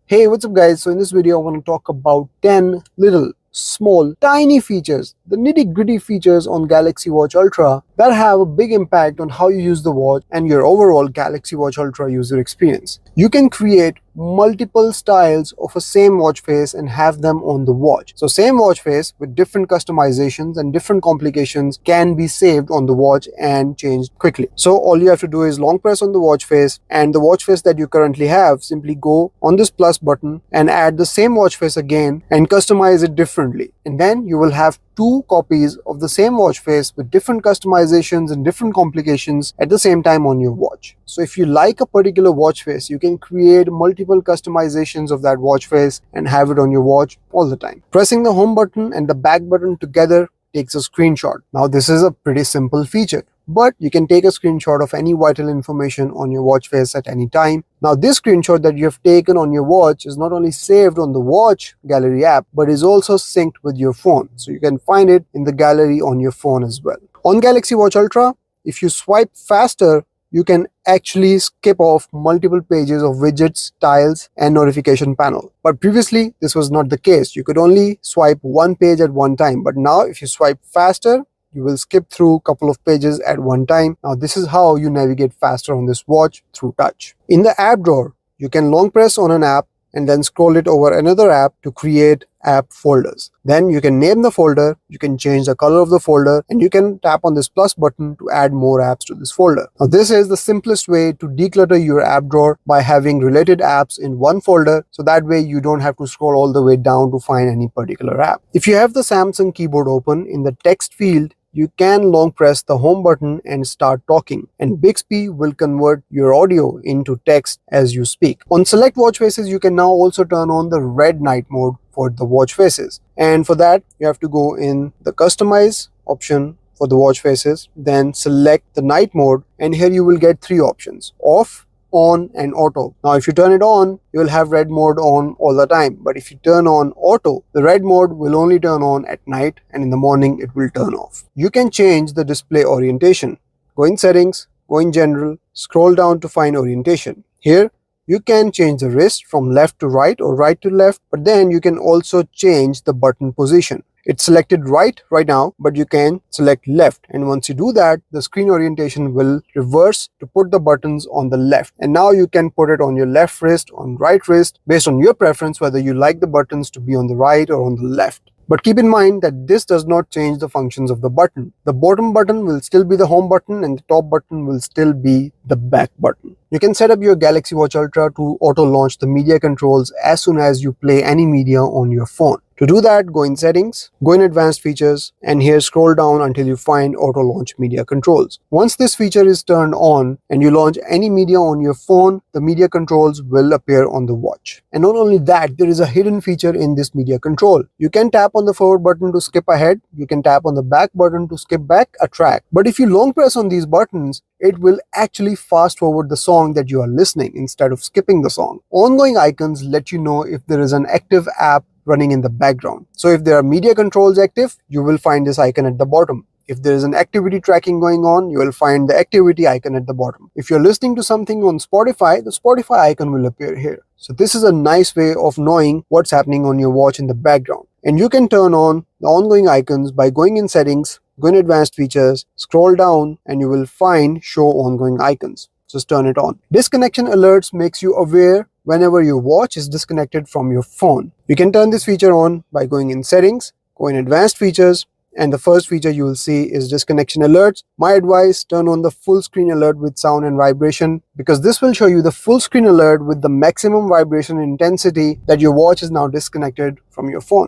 Hey, what's up guys? So in this video I want to talk about 10 little, small, tiny features, the nitty-gritty features on Galaxy Watch Ultra that have a big impact on how you use the watch and your overall Galaxy Watch Ultra user experience. You can create multiple styles of a same watch face and have them on the watch. So same watch face with different customizations and different complications can be saved on the watch and changed quickly. So all you have to do is long press on the watch face, and the watch face that you currently have, simply go on this plus button and add the same watch face again and customize it differently. And then you will have two copies of the same watch face with different customizations and different complications at the same time on your watch. So if you like a particular watch face, you can create multiple customizations of that watch face and have it on your watch all the time. Pressing the home button and the back button together takes a screenshot. Now this is a pretty simple feature, but you can take a screenshot of any vital information on your watch face at any time. Now this screenshot that you have taken on your watch is not only saved on the watch gallery app, but is also synced with your phone. So you can find it in the gallery on your phone as well. On Galaxy Watch Ultra, if you swipe faster, you can actually skip off multiple pages of widgets, tiles, and notification panel. But previously, this was not the case. You could only swipe one page at one time. But now, if you swipe faster, you will skip through a couple of pages at one time. Now, this is how you navigate faster on this watch through touch. In the app drawer, you can long press on an app and then scroll it over another app to create app folders. Then you can name the folder, you can change the color of the folder, and you can tap on this plus button to add more apps to this folder. Now this is the simplest way to declutter your app drawer by having related apps in one folder, so that way you don't have to scroll all the way down to find any particular app. If you have the Samsung keyboard open, in the text field, you can long press the home button and start talking, and Bixby will convert your audio into text as you speak. On select watch faces, you can now also turn on the red night mode for the watch faces, and for that you have to go in the customize option for the watch faces, then select the night mode, and here you will get three options: off, on, and auto. Now if you turn it on, you will have red mode on all the time, but if you turn on auto, the red mode will only turn on at night, and in the morning it will turn off. You can change the display orientation. Go in settings, go in general, scroll down to find orientation. Here you can change the wrist from left to right or right to left, but then you can also change the button position. It's selected right now, but you can select left, and once you do that, the screen orientation will reverse to put the buttons on the left, and now you can put it on your left wrist, on right wrist, based on your preference whether you like the buttons to be on the right or on the left. But keep in mind that this does not change the functions of the button. The bottom button will still be the home button, and the top button will still be the back button. You can set up your Galaxy Watch Ultra to auto launch the media controls as soon as you play any media on your phone. To do that, go in settings, go in advanced features, and here scroll down until you find auto launch media controls. Once this feature is turned on and you launch any media on your phone, the media controls will appear on the watch. And not only that, there is a hidden feature in this media control. You can tap on the forward button to skip ahead, you can tap on the back button to skip back a track. But if you long press on these buttons, it will actually fast forward the song that you are listening instead of skipping the song. Ongoing icons let you know if there is an active app running in the background. So if there are media controls active, you will find this icon at the bottom. If there is an activity tracking going on, you will find the activity icon at the bottom. If you're listening to something on Spotify, the Spotify icon will appear here. So this is a nice way of knowing what's happening on your watch in the background. And you can turn on the ongoing icons by going in settings, go in advanced features, scroll down, and you will find show ongoing icons. Just turn it on. Disconnection alerts makes you aware whenever your watch is disconnected from your phone. You can turn this feature on by going in settings, go in advanced features, and the first feature you will see is disconnection alerts. My advice, turn on the full screen alert with sound and vibration, because this will show you the full screen alert with the maximum vibration intensity that your watch is now disconnected from your phone.